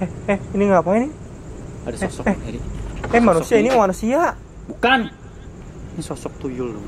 Ini ngapain ini? Ada sosok Heri. Manusia ini manusia. Bukan. Ini sosok tuyul.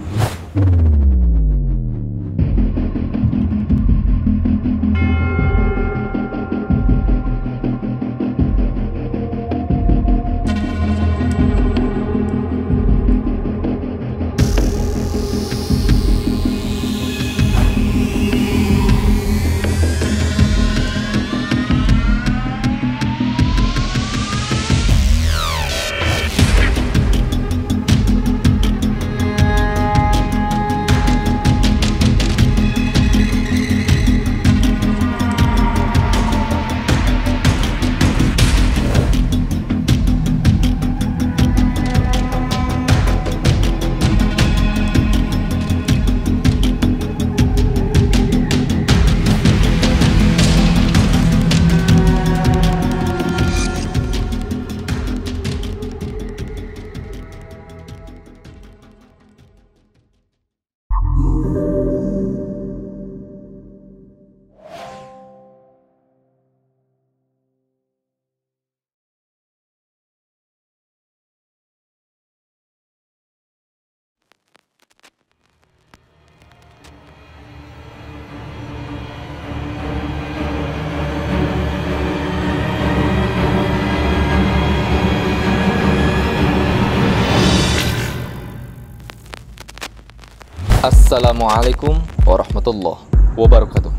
Assalamualaikum warahmatullahi wabarakatuh.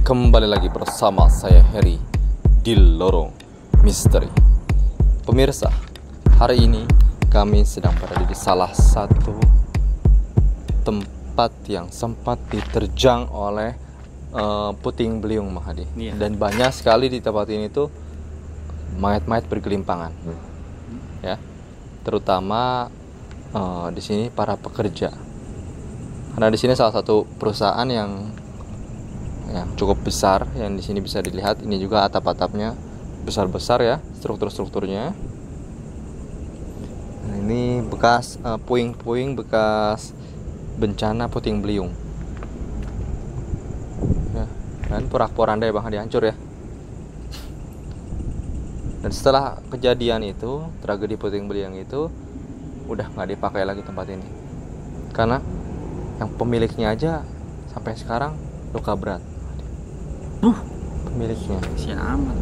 Kembali lagi bersama saya Heri di Lorong Misteri. Pemirsa, hari ini kami sedang berada di salah satu tempat yang sempat diterjang oleh puting beliung Mahadi. Dan banyak sekali di tempat ini tuh mayat-mayat bergelimpangan. Ya, terutama di sini para pekerja. Karena di sini salah satu perusahaan yang cukup besar, yang di sini bisa dilihat. Ini juga atap-atapnya besar-besar ya, struktur-strukturnya. Nah, ini bekas puing-puing bekas bencana puting beliung. Ya, dan porak-poranda ya Bang, dihancur ya. Dan setelah kejadian itu, tragedi puting beliung itu, udah nggak dipakai lagi tempat ini. Karena yang pemiliknya aja sampai sekarang luka berat. Pemiliknya Siamat.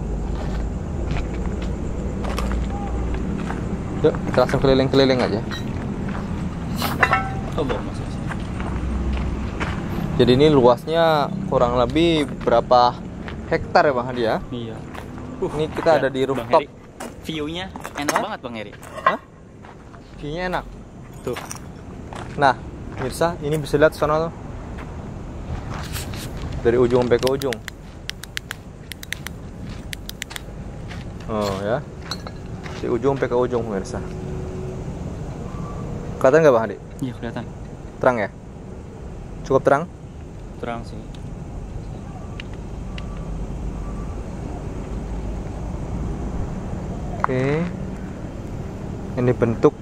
Yuk kita langsung keliling-keliling aja. Jadi ini luasnya kurang lebih berapa hektar ya Bang Hadi ya? Iya. Ini kita ada di rooftop. View-nya enak banget Bang Heri. Hah? View-nya enak. Tuh. Nah, pemirsa, ini bisa lihat sana tuh. Dari ujung sampai ke ujung. Oh ya. Dari ujung sampai ke ujung pemirsa. Kelihatan nggak Bang Hadi? Iya, kelihatan. Terang ya? Cukup terang? Terang sih. Oke. Ini bentuk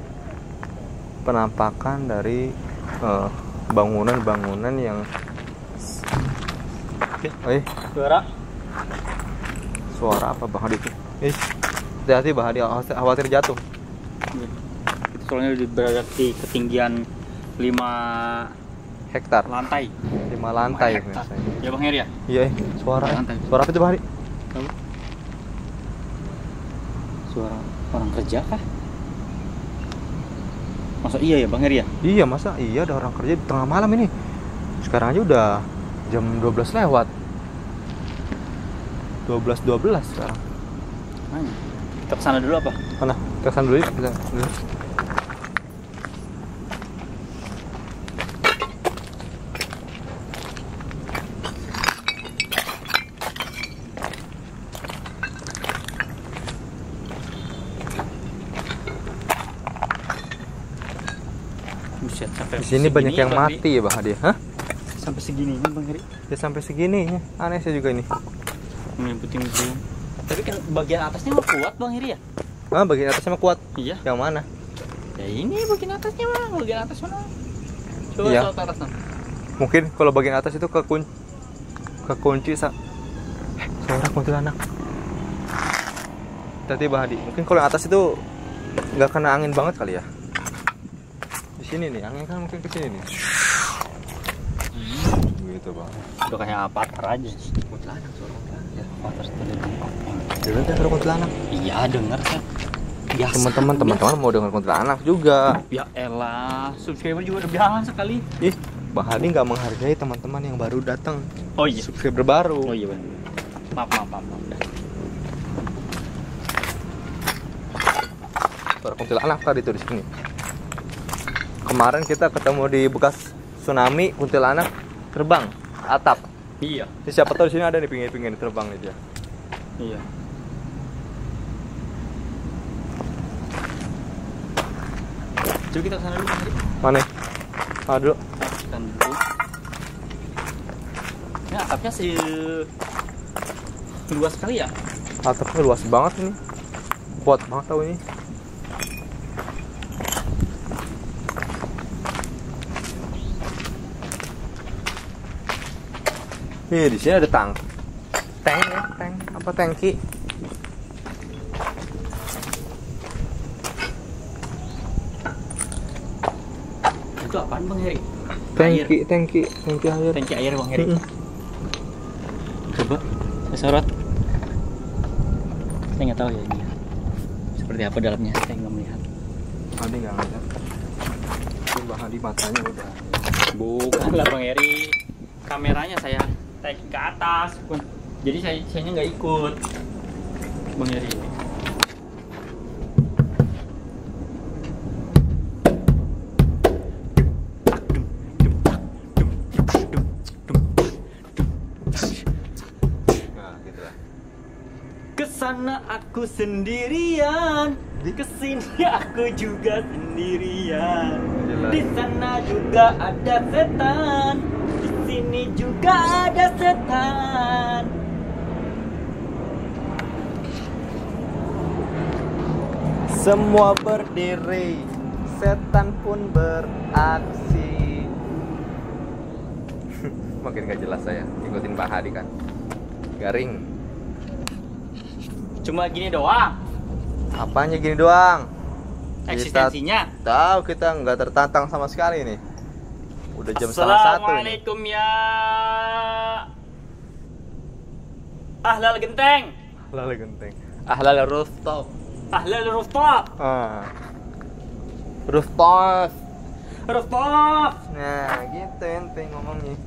penampakan dari bangunan-bangunan yang suara apa Bang Hadi itu? Hati-hati Bang Hadi, khawatir jatuh. Itu soalnya berada di ketinggian 5 hektar. lantai. 5 lantai. Ya Bang Heri ya? Iya, suara. Suara apa itu Bang Hadi? Suara orang kerja kah? Masa iya ya Bang Heri ya? Iya, masa iya ada orang kerja di tengah malam ini. Sekarang aja udah jam 12 lewat. 12 sekarang. Mana? Kita kesana dulu apa? Mana? Kita kesana dulu yuk. Di sini banyak yang mati ya Bang Hadi. Hah? Sampai segini ini Bang Heri? Ya sampai segini. Aneh sih juga ini. Puting beliung. Tapi kan bagian atasnya mah kuat Bang Heri ya? Ah, bagian atasnya mah kuat. Iya. Yang mana? Ya ini bagian atasnya mah, bagian atas mana? Coba iya. Ke atas nah. Mungkin kalau bagian atas itu kekunci suara kuntilanak. hati-hati Bang Hadi. Mungkin kalau yang atas itu nggak kena angin banget kali ya. Di sini nih, angin kan mungkin ke sini nih. Gitu Bang. Udah kayak avatar aja. Kuntilanak, suara kuntilanak. Ya, avatar tadi. Dengar kan suara kuntilanak? Iya, denger kan. Biasa. Teman-teman mau dengar kuntilanak juga. Ya elah, subscriber juga udah biasa sekali. Ih, Bang Hadi nggak menghargai teman-teman yang baru datang. Oh iya. Subscriber baru. Oh iya benar. Maaf. Suara kuntilanak tadi tuh di sini. Kemarin kita ketemu di bekas tsunami, kuntilanak terbang atap. Iya. Ini siapa tahu di sini ada nih pinggir-pinggir terbang nih dia. Iya. Coba kita kesana dulu tadi. Mana? Dulu. Kan dulu. Ini atapnya luas sekali ya? Atapnya luas banget ini. Kuat banget tau ini. Di sini ada tank apa tangki? Itu apaan Bang Heri? Tangki air. Tangki air Bang Heri. Coba sorot. Saya nggak tahu ya ini. Seperti apa dalamnya? Saya nggak melihat. Hadi nggak ngeliat. Bang Hadi matanya udah. Bukan lah Bang Heri. Kameranya saya tarik ke atas. Jadi saya nggak ikut. Bang Heri. Kesana aku sendirian, kesini aku juga sendirian. Di sana juga ada setan, di sini juga ada setan. Semua berdiri, setan pun beraksi. Makin gak jelas saya, ikutin Bang Hadi kan. Garing. Cuma gini doang. Apanya gini doang? Eksistensinya. Tahu kita nggak tertantang sama sekali nih. Udah jam 1:30 ini. Assalamualaikum ya Ahlal Genteng. Ahlal genteng. Ahlal rooftop. Ahlal rooftop. Rooftop. Rooftop. Nah, gitu ente ngomongnya.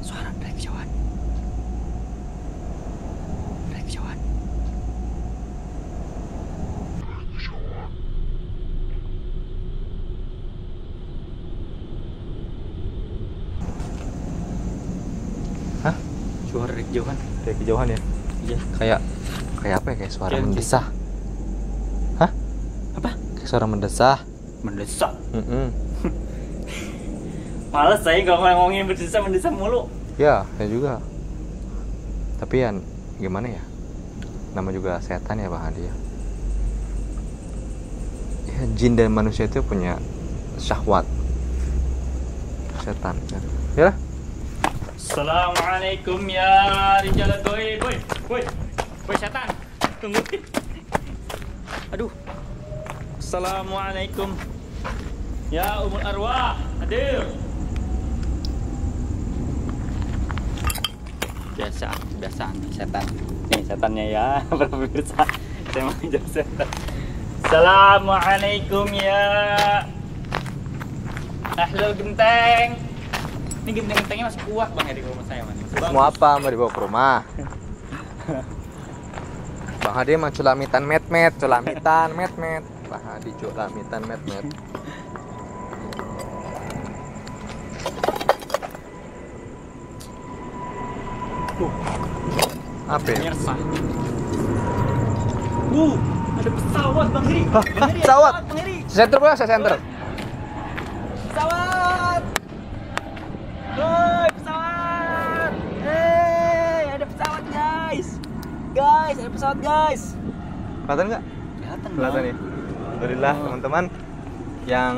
Suara dari kejauhan. Dari kejauhan. Hah? Suara dari kejauhan. Dari kejauhan ya? Iya. Kayak apa ya? Kayak suara Kayak mendesah. Hah? Apa? Kayak suara mendesah. Mendesak. Males saya nggak ngomongin mendesak mulu. Ya, saya juga. Tapi ya gimana ya? Nama juga setan ya Bang Hadi ya. Ya, jin dan manusia itu punya syahwat. Setan kan. Ya lah. Assalamualaikum ya Rijal boy setan. Tunggu. Aduh. Assalamualaikum ya umul arwah. Aduh. Biasa setan. Nih setannya ya, para pemirsa. Saya mau jadi setan. Assalamualaikum ya Ahlul Genteng. Ini genteng-gentengnya masih kuat Bang Heri rumah saya Mas. Mau apa? Mau dibawa ke rumah? Bang Hadi emang culamitan met-met. Bang Hadi culamitan met-met. Apa ya? Pemirsa. Ada pesawat Bang Heri. Hah, Bang Heri, pesawat? Bang Heri. Center bro, saya center. Pesawat. Woi, pesawat. Ada pesawat guys. Guys, ada pesawat guys. Kelihatan nggak? Kelihatan Kelihatan ya. Alhamdulillah teman-teman yang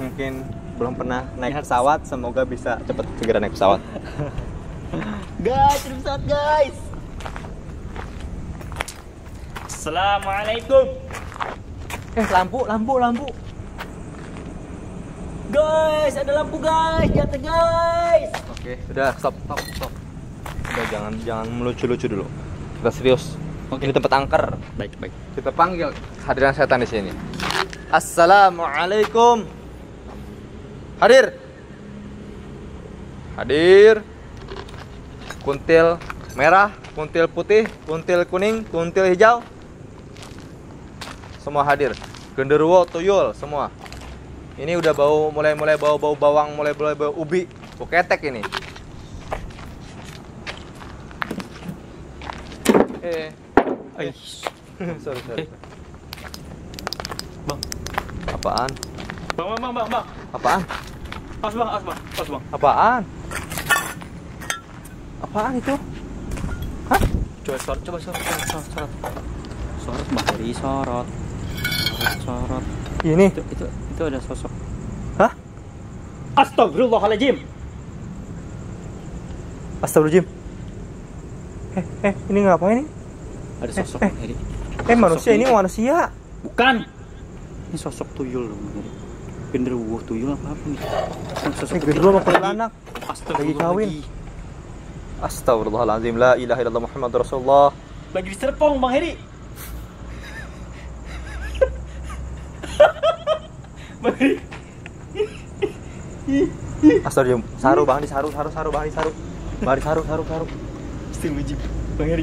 mungkin belum pernah naik pesawat, semoga bisa cepat segera naik pesawat. Guys, ada pesawat guys. Assalamualaikum. Lampu. Guys, ada lampu guys, di atas guys. Oke, udah stop. Udah jangan melucu-lucu dulu. Kita serius. Ini tempat angker. Baik. Kita panggil hadiran setan di sini. Assalamualaikum. Hadir. Kuntil merah, kuntil putih, kuntil kuning, kuntil hijau. Semua hadir. Genderuwo, tuyul, semua. Ini udah mulai bau bawang, mulai bau ubi, bau ketek ini. Sorry. Bang. Apaan? Bang. Apaan? Pas bang. Apaan? Apaan itu? Hah? Coba sorot. Sorot Bang Heri, sorot. Ini? Itu ada sosok. Hah? Astagfirullahaladzim. Ini ngapain ini? Ada sosok Bang Heri. Manusia ini manusia. Bukan. Ini sosok tuyul Bang Heri. Genderuwo tuyul apa nih? Sosok genderuwo apa anak? Lagi kawin. Astagfirullahaladzim, la ilaha illallah Muhammadur Rasulullah. Lagi di Serpong Bang Heri. Bang Heri. Astagfirullah. Saru Bang Heri, saru. Astagfirullahaladzim. Bang Heri.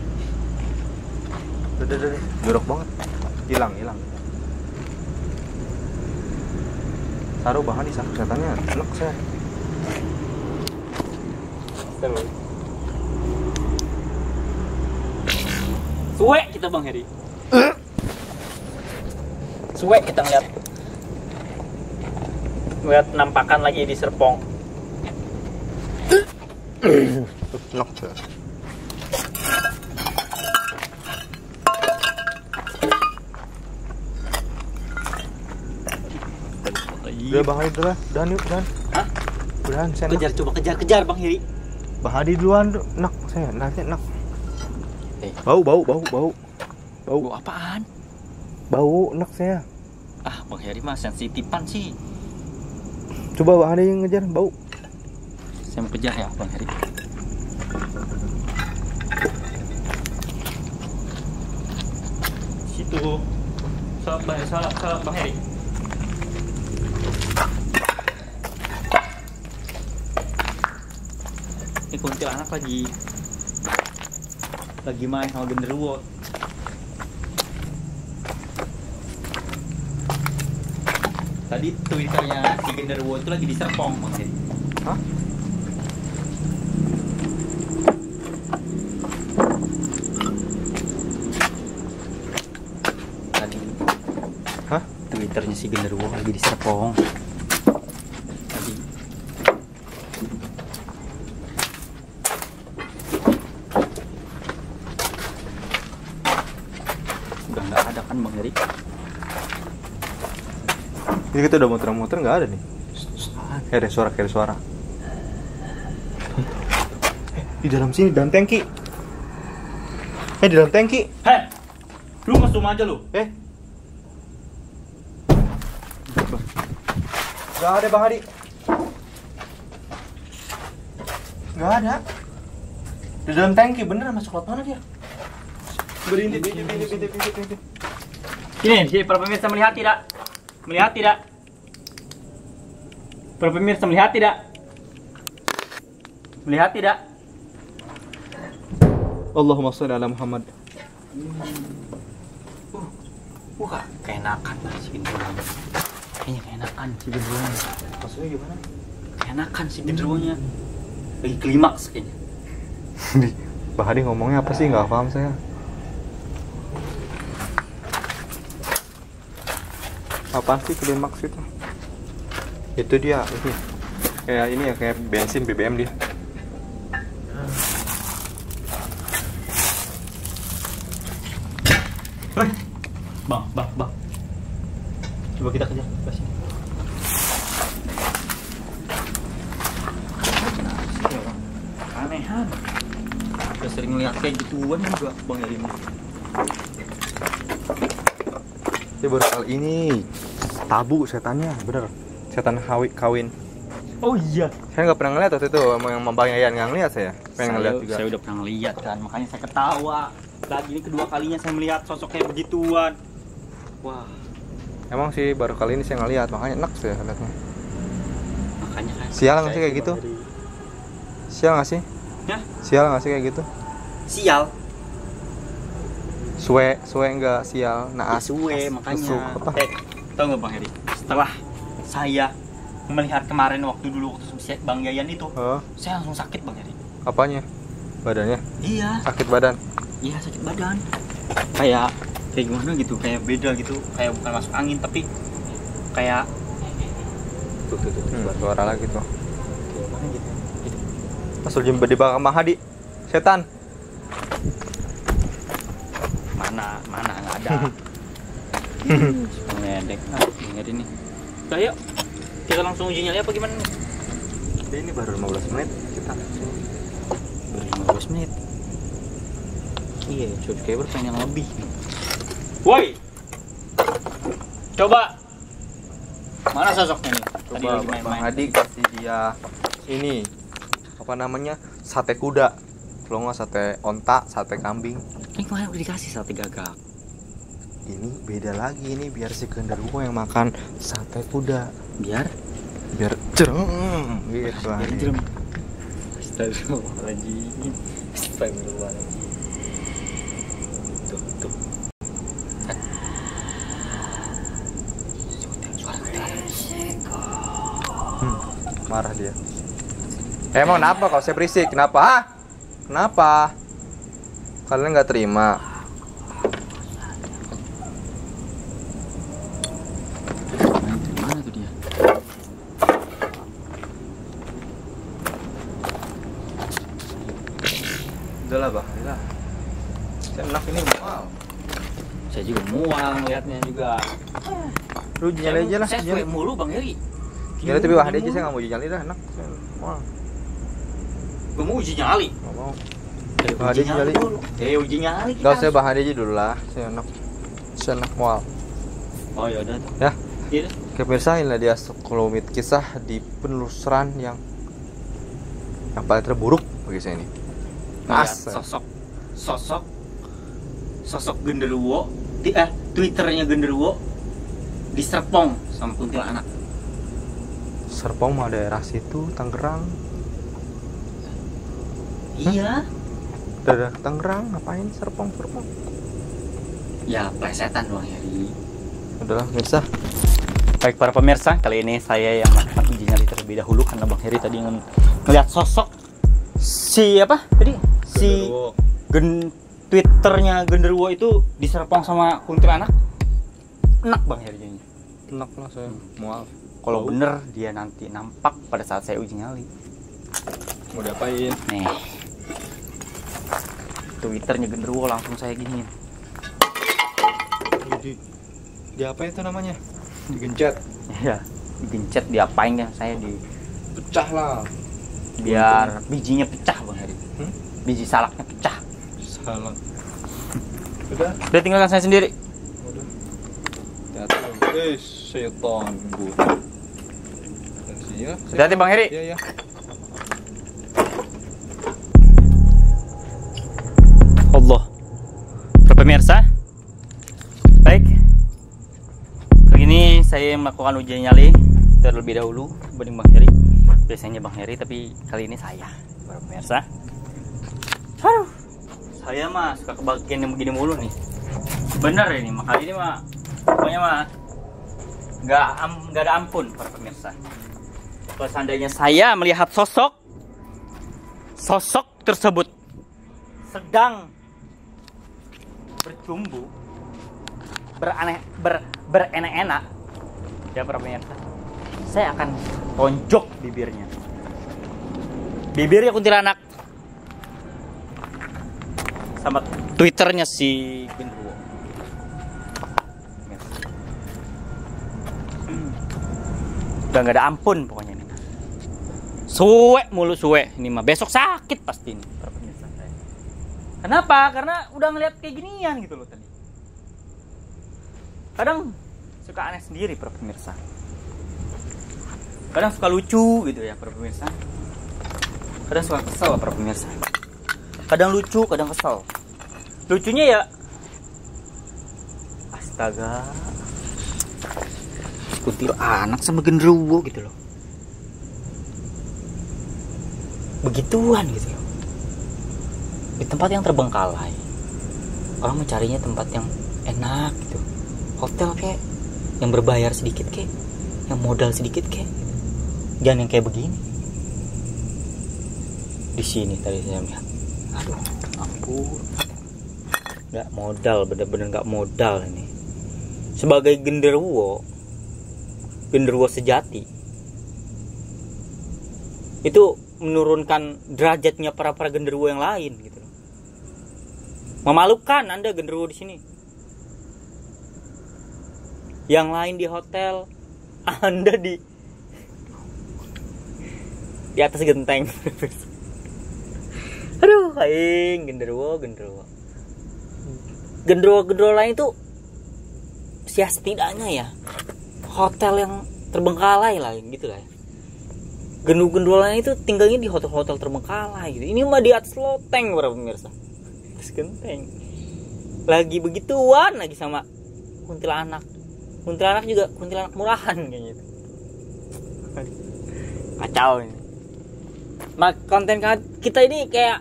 Udah. Jorok banget. Hilang. Saru Bang Heri, setannya enak saya. Suwe kita Bang Heri. Suwe kita ngeliat penampakan lagi di Serpong. Enak tuh. Udah Bang Heri dulu lah. Udahan yuk. Hah? Udahan saya. Kejar Bang Heri. Bang Heri duluan. Enak saya. Nanti enak. Bau. Bau apaan? Bau enak saya. Bang Heri mah sensitifan sih. Coba Bang Heri yang ngejar bau. Saya mau kejar ya Bang Heri. Situ. Salah Bang Heri. Ini kuntilanak lagi main sama genderuwo. Tadi Twitternya si genderuwo itu lagi di Serpong Bang Heri. Hah? Tadi. Hah? Twitternya si genderuwo lagi di Serpong. Tadi. Udah nggak ada kan Bang Heri? Ini kita udah muter-muter nggak ada nih. Ada suara. Di dalam sini, dalam tangki. Di dalam tangki. Hei, lu masuk aja lu. Nggak ada Bang Heri. Nggak ada. Di dalam tangki bener, masuk lewat mana dia? Berintip. Ini, para pemirsa melihat tidak? Para pemirsa melihat tidak? Allahumma sholli ala Muhammad. Keenakan si genderuwonya. Kayaknya keenakan si genderuwonya. Maksudnya gimana? Keenakan si genderuwonya. Lagi klimaks kayaknya. Bang Heri ngomongnya apa sih? Nggak paham saya. Apaan sih klimaks itu? Itu dia, ini. Kayak ini ya, kayak bensin BBM dia. Bang. Coba kita kejar ke sini. Anehan. Udah sering ngeliat kayak gituan juga Bang Heri. Saya baru kali ini tabu setannya, bener. Setan kawin. Oh iya. Saya nggak pernah ngeliat waktu itu, yang Bang Yayan nggak ngeliat saya. Pengen ngeliat juga. Saya udah pernah ngeliat kan, makanya saya ketawa. Lagi ini kedua kalinya saya melihat sosok kayak begituan. Wah. Emang sih baru kali ini saya ngeliat, makanya enak saya ngeliatnya. Makanya kan. Sial nggak sih kayak gitu? Sial nggak sih? Ya? Sial nggak sih kayak gitu? Sial. Suwe nggak sial, naas. Suwe makanya. Apa? Tahu nggak Bang Heri? Setelah saya melihat kemarin waktu si Bang Yayan itu, saya langsung sakit Bang Heri. Apanya? Badannya? Iya. Sakit badan? Iya sakit badan. Kayak gimana gitu, kayak beda gitu, kayak bukan masuk angin tapi kayak tuh. Suara lagi tuh. Gimana gitu? Masuk jumpa di belakang Mahadi. Setan. Mana nggak ada. Ngedek ngeri nih. Udah yuk kita langsung uji nyali apa gimana nih? Ini baru 15 menit kita. Baru 15 menit. Iya, subscriber pengen yang lebih. Woi, coba mana sosoknya nih? Tadi Coba lagi Bang main-main. Hadi kasih dia ini apa namanya, sate kuda. Kalau nggak sate onta, sate kambing. Ini kemarin udah dikasih sate gagak. Ini beda lagi, ini biar si genderuwo yang makan sate kuda. Biar Jereng gitu. biar jerem. Astagfirullahaladzim. Astagfirullahaladzim. Tuh. Marah dia. Emang kenapa kalau saya berisik? Kenapa? Hah? Kenapa? Kalian nggak terima? Mana tuh dia? Udahlah Bang, udahlah. Saya enak ini mual. Saya juga mual lihatnya juga. Lu nyala aja lah. Saya suwe mulu Bang Heri. Nyala tapi Bang Hadi aja, saya nggak mau nyali dah, enak. Saya mual. Gue mau uji nyali. Nggak mau. Uji Bang Hadi nyali. dulu. Uji nyali. Gak usah Bang Hadi aja dulu lah. Saya enak mual. Oh ya udah tuh. Ya. Iya. Pemirsa, inilah dia sekelumit kisah di penelusuran yang paling terburuk bagi saya ini. Sosok genderuwo Twitternya genderuwo diserpong sama kuntilanak. Serpong mah daerah situ, Tangerang. Iya. Daerah Tangerang, ngapain Serpong? Ya plesetan doang Heri. Udahlah, pemirsa. Baik para pemirsa, kali ini saya yang melakukan uji nyali terlebih dahulu karena Bang Heri tadi ngeliat sosok si apa tadi? Si Twitternya genderuwo itu diserpong sama kuntilanak. Enak Bang Heri jadinya. Enak lah saya. Mual. Kalau bener dia nanti nampak pada saat saya uji nyali. Mau diapain? Nih. Twitternya genderuwo langsung saya giniin. Di apa itu namanya? Digencet. Iya, digencet diapain kan saya Pecah lah. biar bijinya pecah Bang Heri. Biji salaknya pecah. Salah. Udah tinggalkan saya sendiri. Setan bu. Hati-hati Bang Heri. Iya. Allah. Para pemirsa. Baik. Kali ini saya melakukan uji nyali terlebih dahulu dibanding Bang Heri. Biasanya Bang Heri, tapi kali ini saya. Para pemirsa. Aduh. Saya mah suka kebagian yang begini mulu nih. Bener ini, kali ini mah pokoknya mah nggak ada ampun para pemirsa. Kalau seandainya saya melihat sosok tersebut sedang bercumbu berenak-enak ya para pemirsa, saya akan tonjok bibirnya kuntilanak sama Twitternya si genderuwo. Udah nggak ada ampun pokoknya ini. Suwe mulu suwe ini mah, besok sakit pasti ini para pemirsa saya. Kenapa? Karena udah ngeliat kayak ginian gitu loh tadi. kadang suka aneh sendiri para pemirsa. Kadang suka lucu gitu ya para pemirsa. Kadang suka kesel para pemirsa. Kadang lucu, kadang kesel. Lucunya ya, astaga, kuntilanak sama genderuwo gitu loh. Begituan gitu loh. Di tempat yang terbengkalai, orang mencarinya tempat yang enak gitu. Hotel kayak yang berbayar sedikit kayak, yang modal sedikit kayak, jangan yang kayak begini. Di sini tadi saya melihat, aduh ampun, nggak modal, bener-bener nggak modal ini. Sebagai genderuwo sejati, itu menurunkan derajatnya para genderuwo yang lain gitu. Memalukan Anda genderuwo di sini. Yang lain di hotel, Anda di atas genteng. Aduh, aing genderuwo lain itu sia setidaknya ya hotel yang terbengkalai lah gitu lah. Genderuwo lain itu tinggalnya di hotel-hotel terbengkalai gitu. Ini mah di atas loteng para pemirsa. Atas genteng. Lagi begituan lagi sama kuntilanak. Kuntilanak juga kuntilanak murahan kayak gitu. Kacau ini. Nah, konten kita ini kayak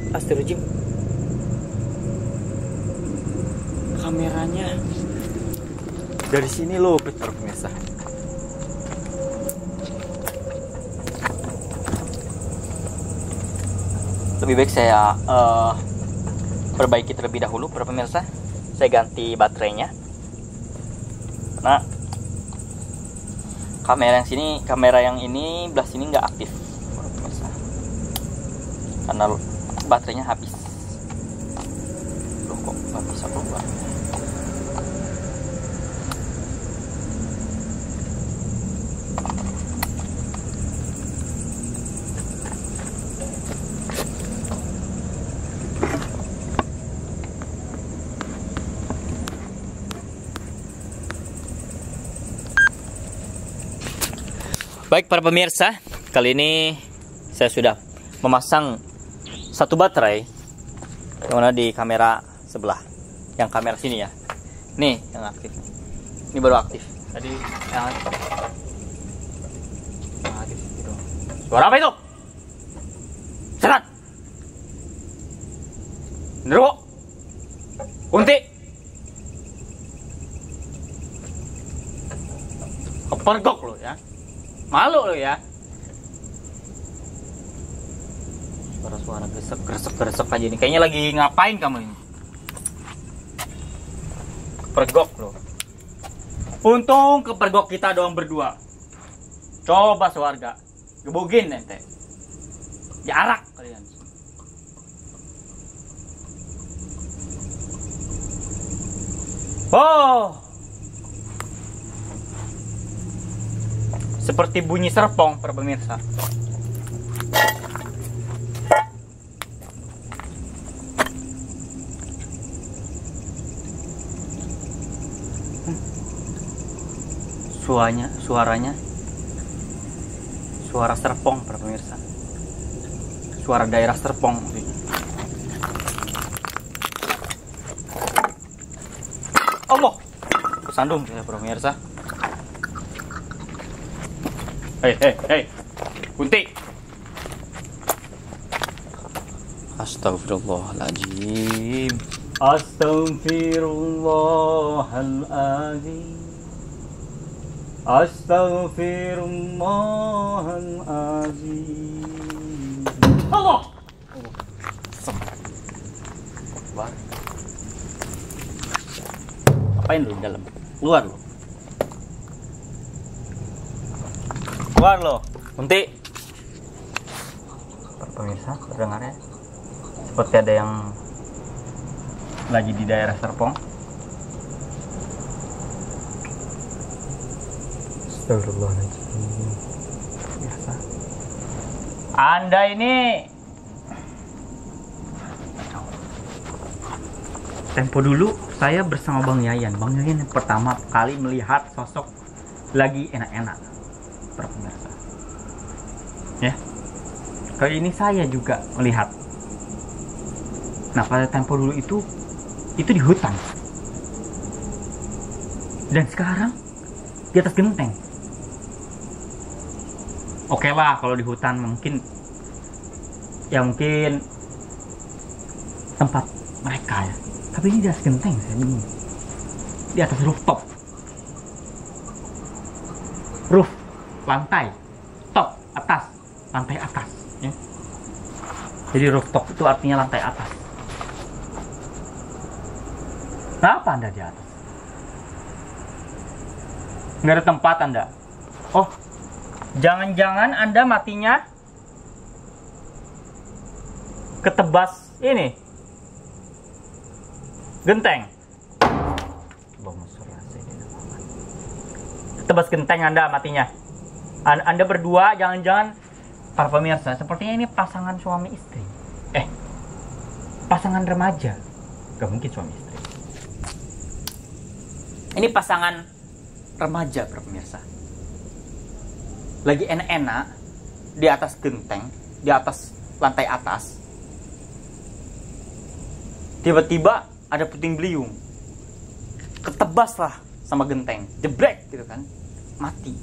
astagfirullahaladzim, kameranya dari sini loh para pemirsa. Lebih baik saya perbaiki terlebih dahulu para pemirsa. Saya ganti baterainya. Nah, kamera yang ini belah sini nggak aktif para pemirsa, karena baterainya habis. Loh, kok nggak bisa keluar? Baik para pemirsa, kali ini saya sudah memasang satu baterai yang mana di kamera sebelah, yang kamera sini ya. Nih yang aktif, ini baru aktif. Tadi yang aktif. Gitu. Suara apa itu? Cerat. Genderuwo, kunti, kepergok lo ya. Malu lo ya. Suara gresek aja nih. Kayaknya lagi ngapain kamu ini? Kepergok lo. Untung kepergok kita doang berdua. Coba sewarga gebugin ente. Jarak kalian. Oh, seperti bunyi serpong para pemirsa. Suaranya suara serpong para pemirsa. Suara daerah Serpong. Allah, kesandung saya para pemirsa. Hei, kunti. Astagfirullahaladzim. Astagfirullahaladzim. Astagfirullahaladzim. Allah. Apain lu di dalam? Keluar lu. Keluar lo, kunti. Para pemirsa, terdengar ya? Seperti ada yang lagi di daerah Serpong. Astagfirullahaladzim. Biasa. Anda ini tempo dulu saya bersama Bang Yayan. Bang Yayan yang pertama kali melihat sosok lagi enak-enak, para pemirsa. Ya, kali ini saya juga melihat. Nah, pada tempo dulu itu di hutan. Dan sekarang di atas genteng. Oke lah, kalau di hutan mungkin tempat mereka ya. Tapi ini di atas genteng, saya bingung. Di atas rooftop. Roof, lantai, top, atas, lantai atas. Ya. Jadi rooftop itu artinya lantai atas. Kenapa Anda di atas? Nggak ada tempat Anda. Oh, jangan-jangan Anda matinya ketebas ini genteng. Ketebas genteng Anda matinya. Anda berdua jangan-jangan, para pemirsa, sepertinya ini pasangan suami istri. Pasangan remaja. Gak mungkin suami istri. Ini pasangan remaja, para pemirsa. Lagi enak-enak di atas genteng, di atas lantai atas. Tiba-tiba ada puting beliung. Ketebas lah sama genteng, jeblek gitu kan, mati.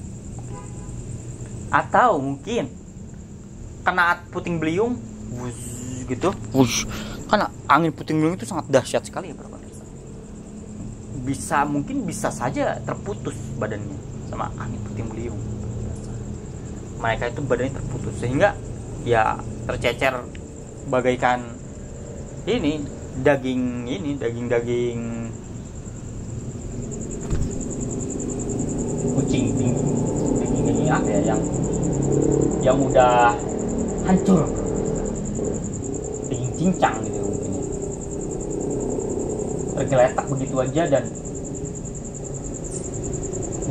Atau mungkin kena puting beliung, wuz, gitu, wuz. Karena angin puting beliung itu sangat dahsyat sekali ya, para pemirsa. Mungkin bisa saja terputus badannya sama angin puting beliung. Mereka itu badannya terputus sehingga ya tercecer bagaikan daging kucing, daging apa ya, yang udah hancur, daging cincang gitu mungkin ya, tergeletak begitu aja dan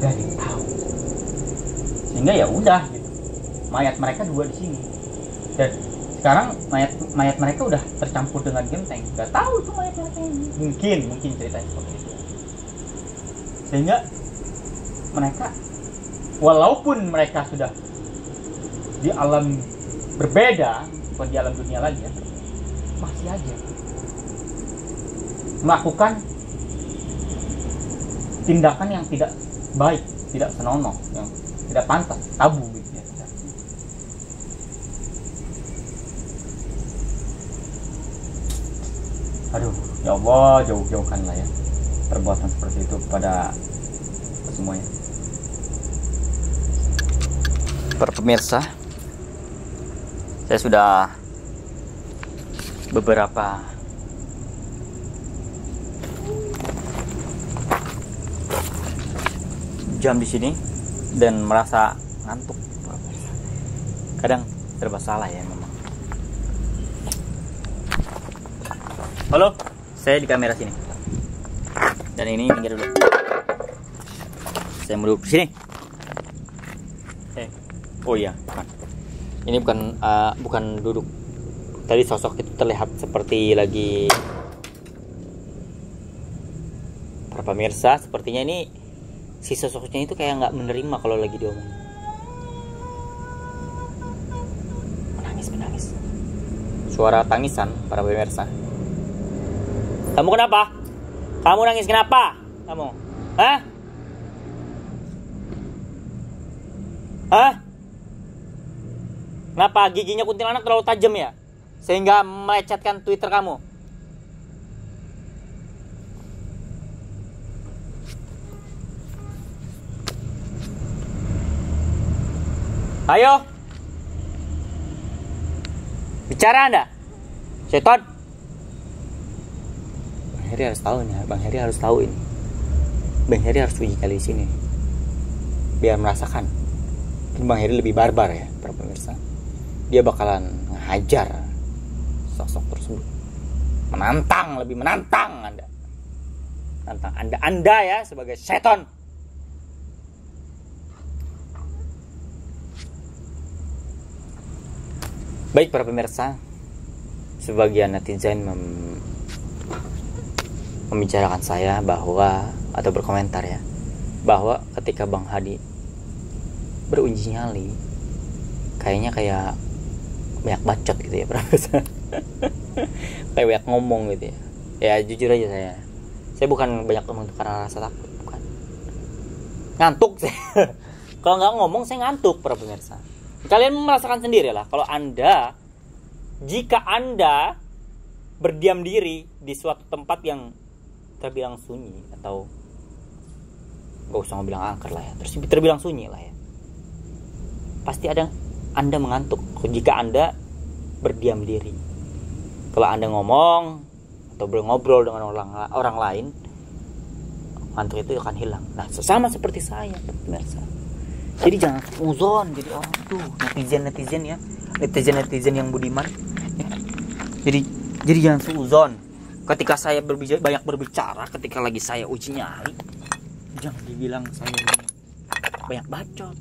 nggak ada yang tahu, sehingga ya udah gitu. Mayat mereka dua di sini dan sekarang mayat mereka udah tercampur dengan genteng, nggak tahu itu mayat mereka ini. Mungkin ceritanya seperti itu, sehingga mereka walaupun mereka sudah di alam berbeda, bukan di alam dunia lagi ya, masih aja melakukan tindakan yang tidak baik, tidak senonoh, yang tidak pantas, tabu gitu ya. Aduh, ya Allah, jauh-jauhkanlah ya perbuatan seperti itu kepada semuanya. Para pemirsa, saya sudah beberapa jam di sini dan merasa ngantuk. Kadang serba salah ya memang. Halo, saya di kamera sini. Dan ini minggir dulu. Saya mau duduk di sini. Oh iya, bukan. Ini bukan duduk. Tadi sosok itu terlihat seperti lagi. Para pemirsa, sepertinya ini si sosoknya itu kayak nggak menerima kalau lagi diomong. Menangis. Suara tangisan, para pemirsa. Kamu kenapa? Kamu nangis kenapa? Kamu? Hah? Kenapa giginya kuntilanak terlalu tajam ya? Sehingga melecetkan Twitter kamu? Ayo. Bicara Anda. Seton. Bang Heri harus tahu nih. Bang Heri harus tahu ini. Bang Heri harus uji kali sini. Biar merasakan. Bang Heri lebih barbar ya, para pemirsa. Dia bakalan ngehajar sosok tersebut. Lebih menantang Anda. Anda ya sebagai seton. Baik para pemirsa, sebagian netizen membicarakan saya bahwa, atau berkomentar ya, bahwa ketika Bang Hadi beruji nyali kayaknya kayak banyak bacot gitu ya, kayak banyak ngomong gitu ya. Ya jujur aja saya bukan banyak ngomong karena rasa takut, bukan, ngantuk saya. Kalau nggak ngomong saya ngantuk, para pemirsa. Kalian merasakan sendiri lah, kalau jika anda berdiam diri di suatu tempat yang terbilang sunyi, atau gak usah bilang angker lah ya, terus terbilang sunyi lah ya, pasti anda mengantuk jika anda berdiam diri. Kalau anda ngomong atau ngobrol dengan orang lain, ngantuk itu akan hilang. Nah, sama seperti saya, pemirsa. Jadi jangan uzon jadi orang tuh, netizen ya, netizen yang budiman ya. Jadi jangan suuzon. Ketika saya banyak berbicara, ketika lagi saya uji nyali, jangan dibilang saya banyak bacot,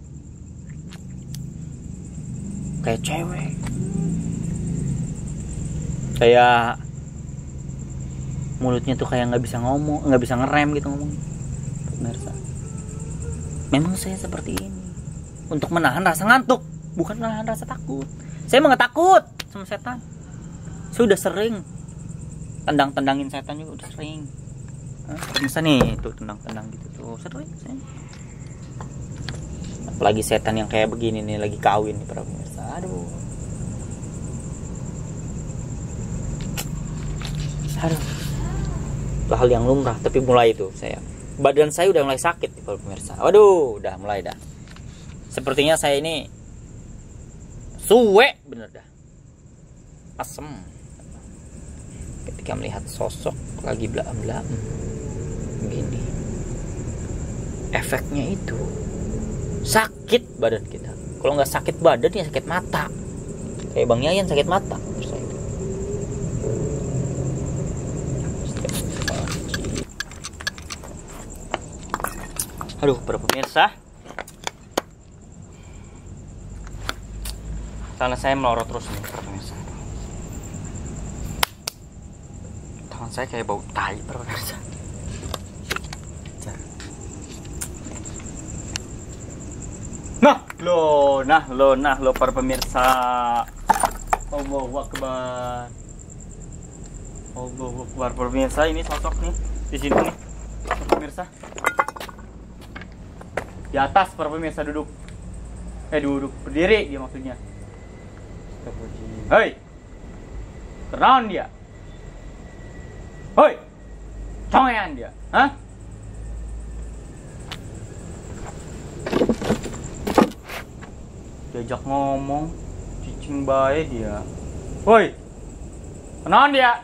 kayak cewek, kayak mulutnya tuh kayak nggak bisa ngomong, nggak bisa ngerem gitu ngomongnya. Pemirsa, memang saya seperti ini untuk menahan rasa ngantuk, bukan menahan rasa takut. Saya nggak takut sama setan. Saya udah sering tendangin setan juga, udah sering. Bisa nih tuh tendang gitu tuh, sering saya. Apalagi setan yang kayak begini nih, lagi kawin nih para pemirsa. Aduh. Itu hal yang lumrah, tapi mulai itu badan saya udah mulai sakit para pemirsa. Waduh, udah mulai dah. Sepertinya saya ini suwe bener dah. Asem. Ketika melihat sosok lagi belaem begini, efeknya itu sakit badan kita. Kalau nggak sakit badan ya sakit mata, kayak Bang Yayan sakit mata. Aduh, para pemirsa, karena saya melorot terus nih para pemirsa. Tangan saya kayak bau tai para pemirsa. Nah lo para pemirsa. Allahu Akbar. Allahu Akbar para pemirsa, ini sosok nih di sini nih para pemirsa. Di atas para pemirsa duduk. Berdiri dia maksudnya. Hei, kenaon dia? Hei, congean dia, hah? Diajak ngomong, cicing bae dia. Hoi, kenaon dia?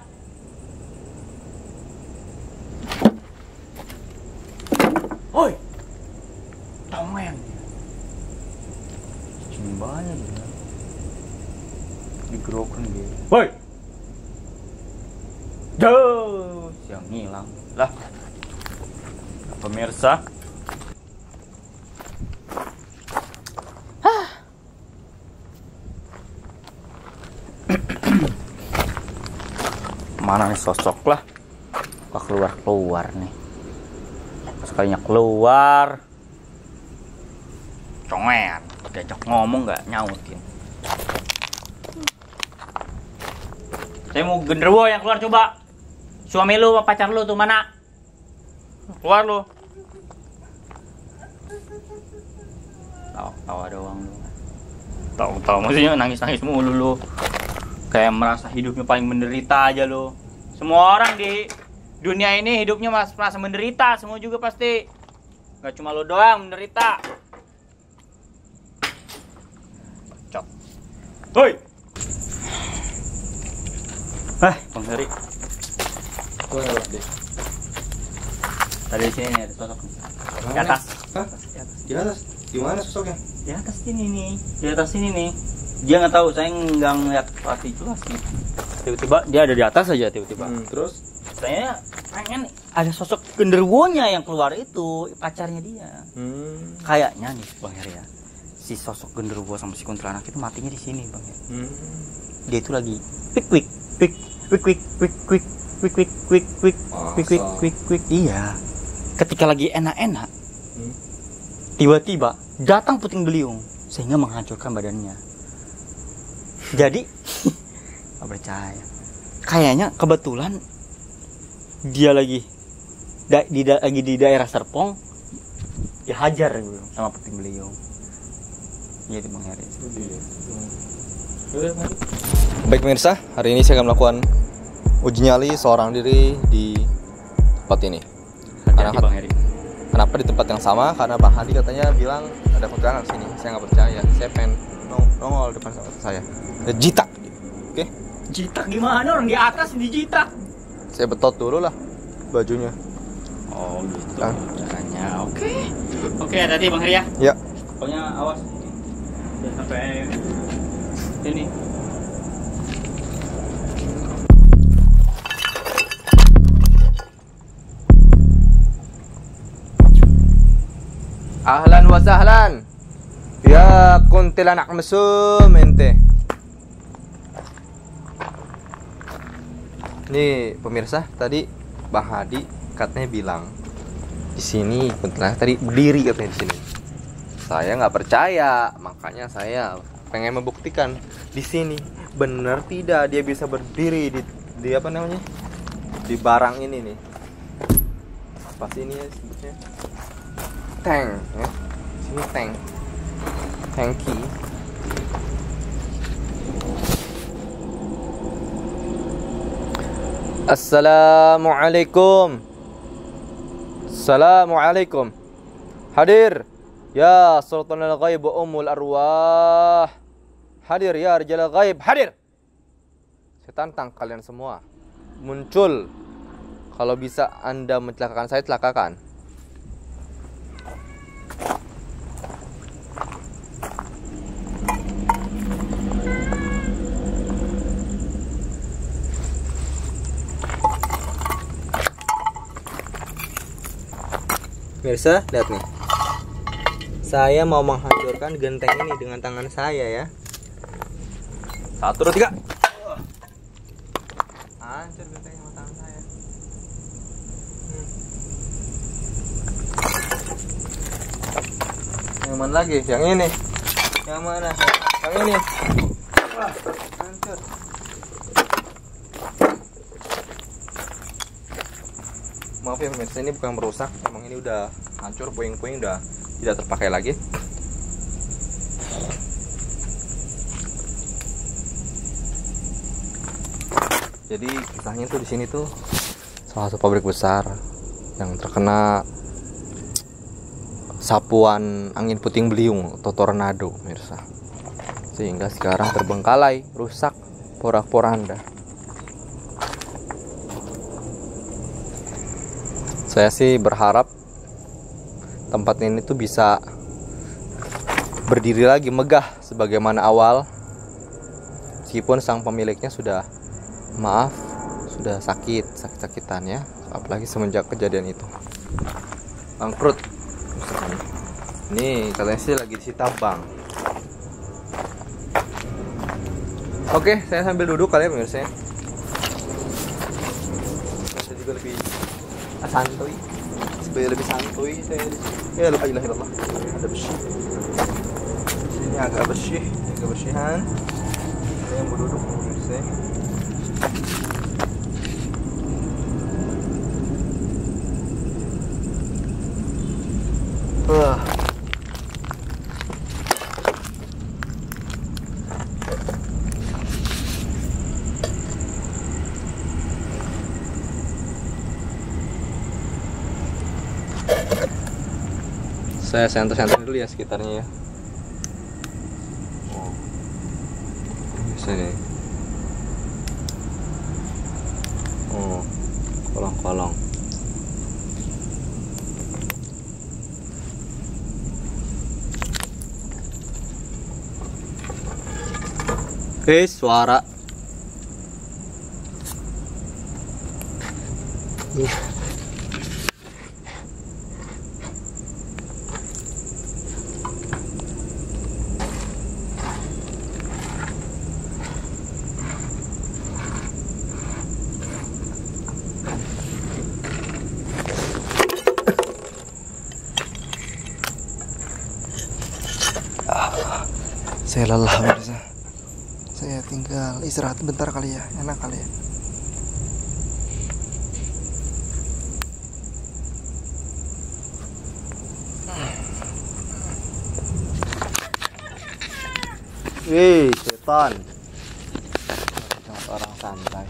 Hoi, congean dia. Cicing bae dia. Digerokan dia. Woi. Duh, yang hilang. Lah. Pemirsa. Mana nih sosok lah. Kok keluar nih. Sekalinya keluar. Congean. Diajak ngomong nggak nyautin. Saya mau genderuwo yang keluar coba. Suami lu apa pacar lu tuh mana? Keluar lu. Tawa doang lu. Tahu maksudnya nangis mulu lu. Kayak merasa hidupnya paling menderita aja lu. Semua orang di dunia ini hidupnya merasa menderita, semua juga pasti. Gak cuma lu doang menderita. Cok. Hoi. Bang Heri. Tadi di sini nih ada sosok. Di atas. Hah? Di atas? Di mana sosoknya? Di atas sini nih. Di atas sini nih. Dia nggak tahu, saya nggak ngeliat pasti jelas nih. Tiba-tiba dia ada di atas aja tiba-tiba. Terus? Saya pengen ada sosok genderuwonya yang keluar itu, pacarnya dia. Kayaknya nih Bang Heri ya. Si sosok genderuwo sama si kuntilanak itu matinya di sini Bang Heri. Dia itu lagi quick. Quick. Iya. Ketika lagi enak-enak, tiba-tiba datang puting beliung sehingga menghancurkan badannya. Jadi nggak percaya. Kayaknya kebetulan dia lagi di daerah Serpong, dihajar gitu sama puting beliung. Jadi Bang Heri. Baik pemirsa, hari ini saya akan melakukan uji nyali seorang diri di tempat ini. Hati-hati Bang Heri. Kenapa di tempat yang sama? Karena Bang Hadi katanya bilang ada kuntilanak sini. Saya nggak percaya. Saya pengen nongol depan saya. Jitak. Oke? Jitak gimana? Orang di atas dijitak. Saya betot dulu lah bajunya. Oh gitu caranya. Oke, hati-hati Bang Heri ya. Ya. Pokoknya awas. Jangan sampai ini. Ahlan wa sahlan. Ya kuntilanak mesum ente. Nih pemirsa, tadi Bang Hadi katanya bilang di sini kuntilanak tadi berdiri katanya di sini. Saya nggak percaya, makanya saya pengen membuktikan di sini benar tidak dia bisa berdiri di apa namanya, di barang ini nih. Apa sih ini ya sebutnya? Tank, ya. Sini tanki. Assalamualaikum. Hadir ya Sultanul Ghaib wa Ummul Arwah. Hadir ya Rijal Ghaib, hadir. Saya tantang kalian semua muncul. Kalau bisa Anda mencelakakan saya, celakakan. Mirsa, lihat nih. Saya mau menghancurkan genteng ini dengan tangan saya ya. 1, 2, 3. Hancur gentengnya sama tangan saya. Yang mana lagi? Yang ini. Yang mana? Yang ini. Wah, hancur. Maaf ya pemirsa, ini bukan merusak, emang ini udah hancur, puing-puing udah tidak terpakai lagi. Jadi kisahnya tuh di sini tuh salah satu pabrik besar yang terkena sapuan angin puting beliung atau tornado pemirsa, sehingga sekarang terbengkalai, rusak porak-poranda. Saya sih berharap tempat ini tuh bisa berdiri lagi megah sebagaimana awal, meskipun sang pemiliknya sudah sakit-sakitan ya, apalagi semenjak kejadian itu bangkrut. Ini katanya sih lagi disita bank. Oke, saya sambil duduk kali ya pemirsa. Saya juga lebih santuy, supaya lebih santuy saya. Ya la ilaha illallah. Ada bersih. Ini agak bersih, agak bersihan. Saya mau duduk pemirsa. Saya senter-senter dulu ya sekitarnya ya. Oh, bisa nih. Oh, kolong-kolong. Suara. Saya lelah pemirsa. Saya tinggal istirahat bentar kali ya, enak kali ya. Wih, setan. Orang santai.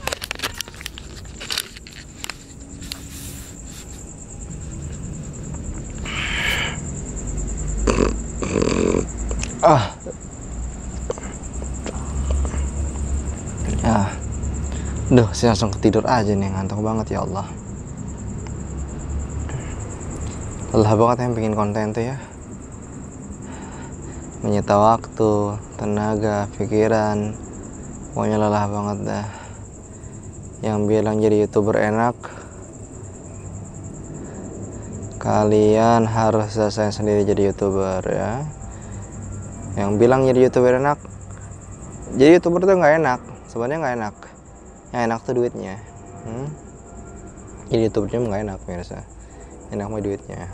Duh, saya langsung ketidur aja nih, ngantuk banget ya Allah. Lelah banget yang bikin konten tuh ya. Menyita waktu, tenaga, pikiran. Pokoknya lelah banget dah. Yang bilang jadi YouTuber enak, kalian harus selesai sendiri jadi YouTuber ya. Yang bilang jadi YouTuber enak, jadi YouTuber tuh nggak enak. Sebenarnya nggak enak. Yang enak tuh duitnya. Jadi YouTubernya nggak enak pemirsa. Enak mah duitnya.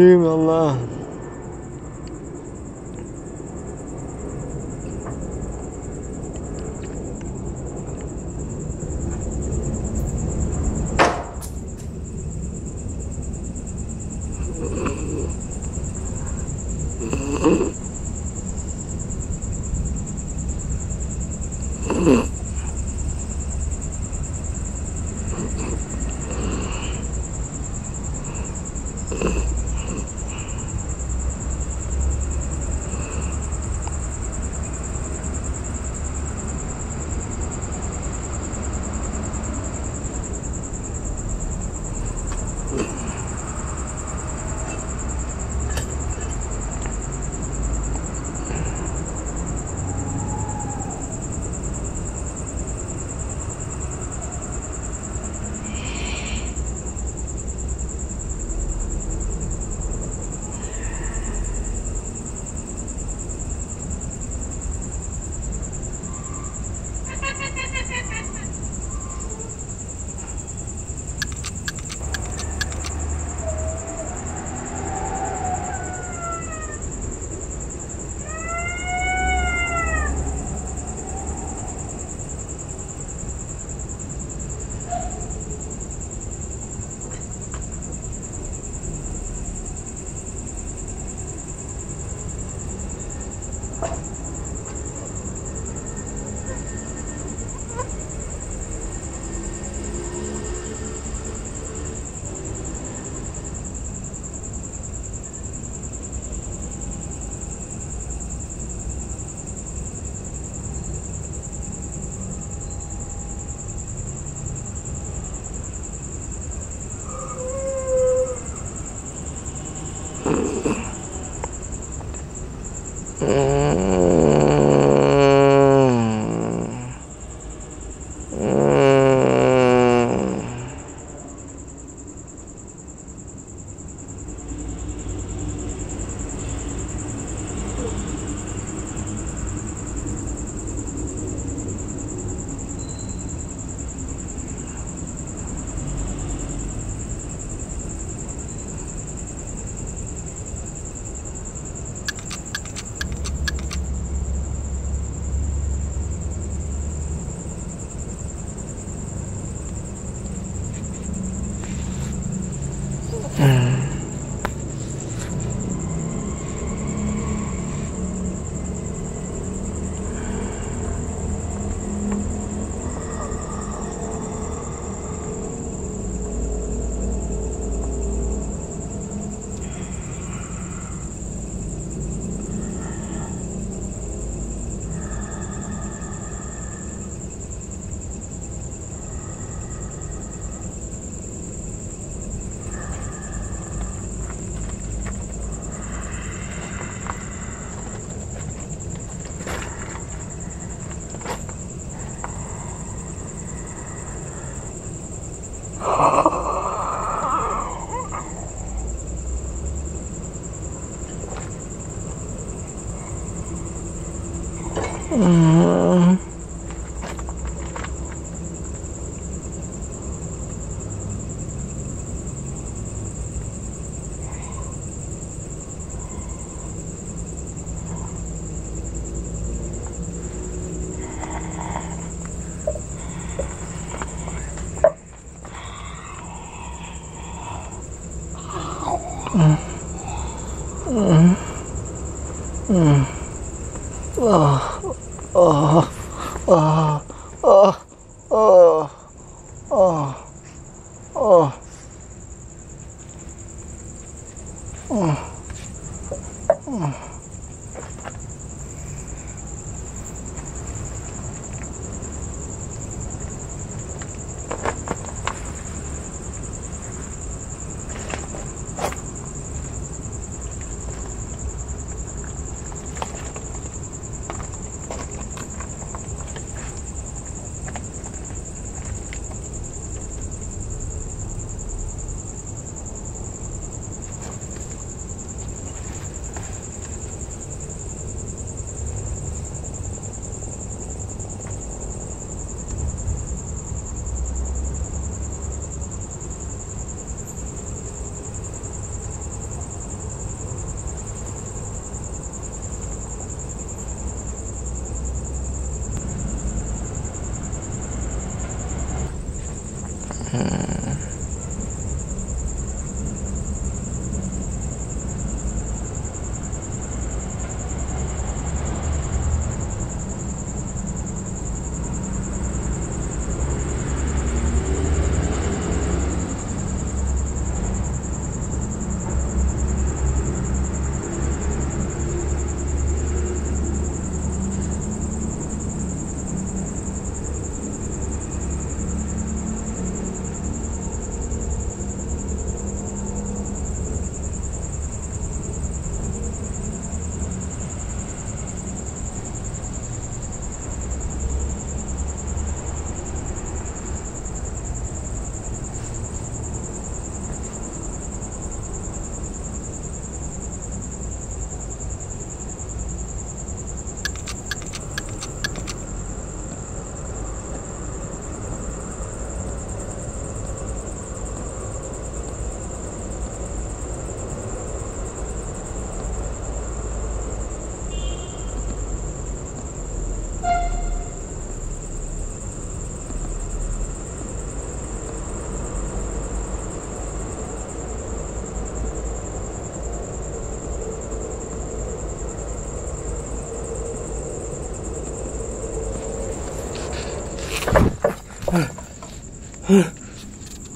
Ya Allah.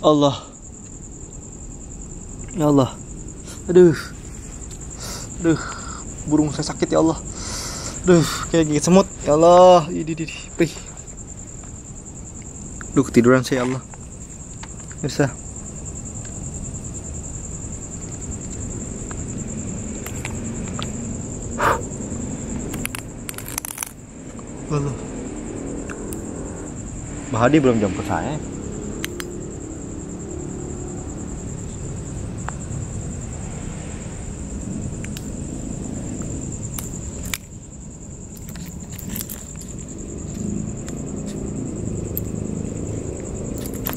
Allah. Ya Allah. Aduh. Aduh, burung saya sakit ya Allah. Aduh, kayak gigit semut. Ya Allah, ini. Prih. Duh, ketiduran saya ya Allah. Bisa. Allah. Mbak Hadi belum jemput saya.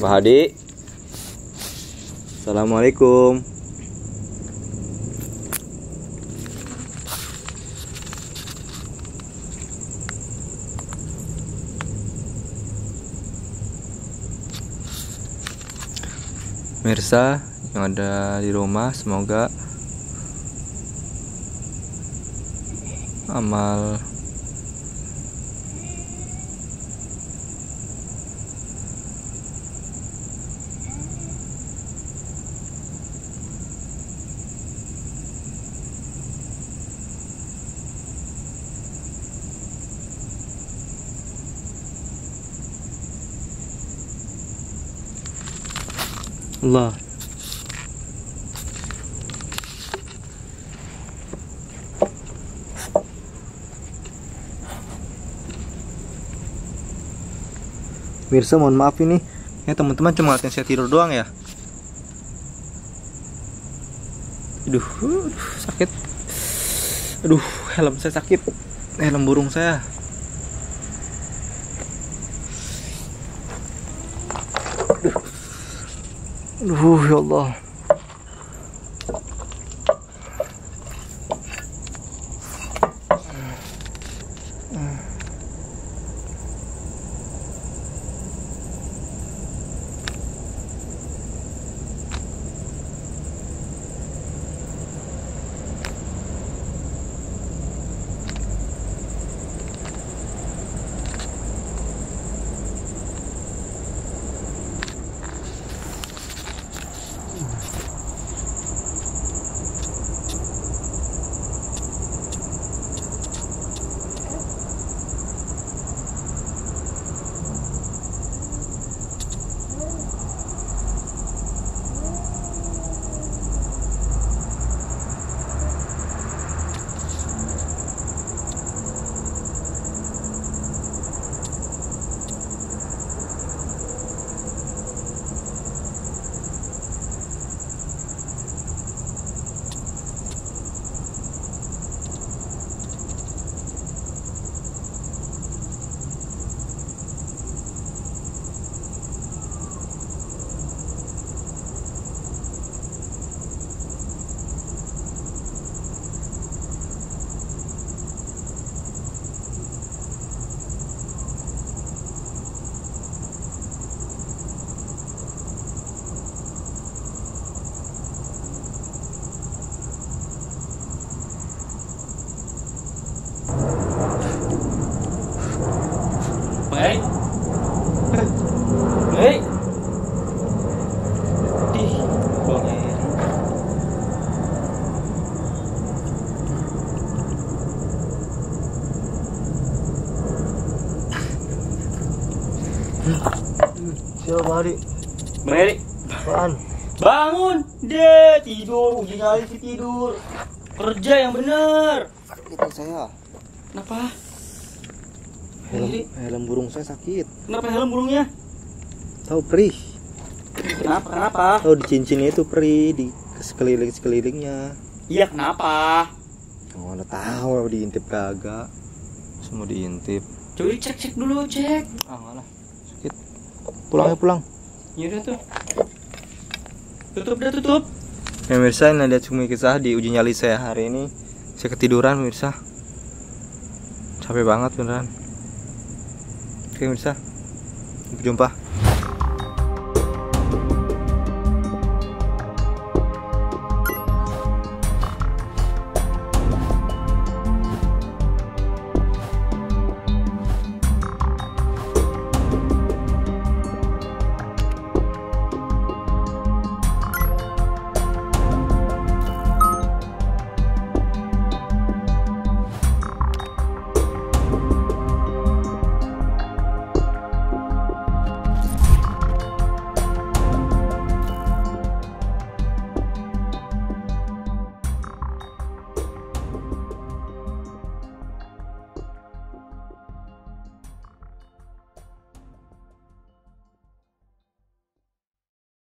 Mbak Hadi. Assalamualaikum. Mirsa yang ada di rumah, semoga amal Allah. Mirsa, mohon maaf ini ya teman-teman, cuma ngeliatin saya tidur doang ya. Aduh, sakit. Aduh, helm saya sakit. Helm burung saya. Aduh, ya Allah. Siapa Mahadi? Bang Heri, Apaan? bangun deh, tidur, uji nyali sih tidur. Kerja yang bener. Sakit saya. Kenapa? Bang Heri, Helm burung saya sakit. kenapa helm burungnya? Tahu perih. Kenapa? Tahu di cincinnya itu perih di sekelilingnya. Iya, kenapa? Oh, udah tahu diintip kagak. Semua diintip. Coba cek dulu, cek. Ah, malah. Sakit. Pulang ya pulang. Ya udah tuh. Tutup. Ya pemirsa, ini lihat semua kisah di uji nyali saya hari ini. Saya ketiduran pemirsa. Capek banget beneran. Oke pemirsa. Sampai jumpa.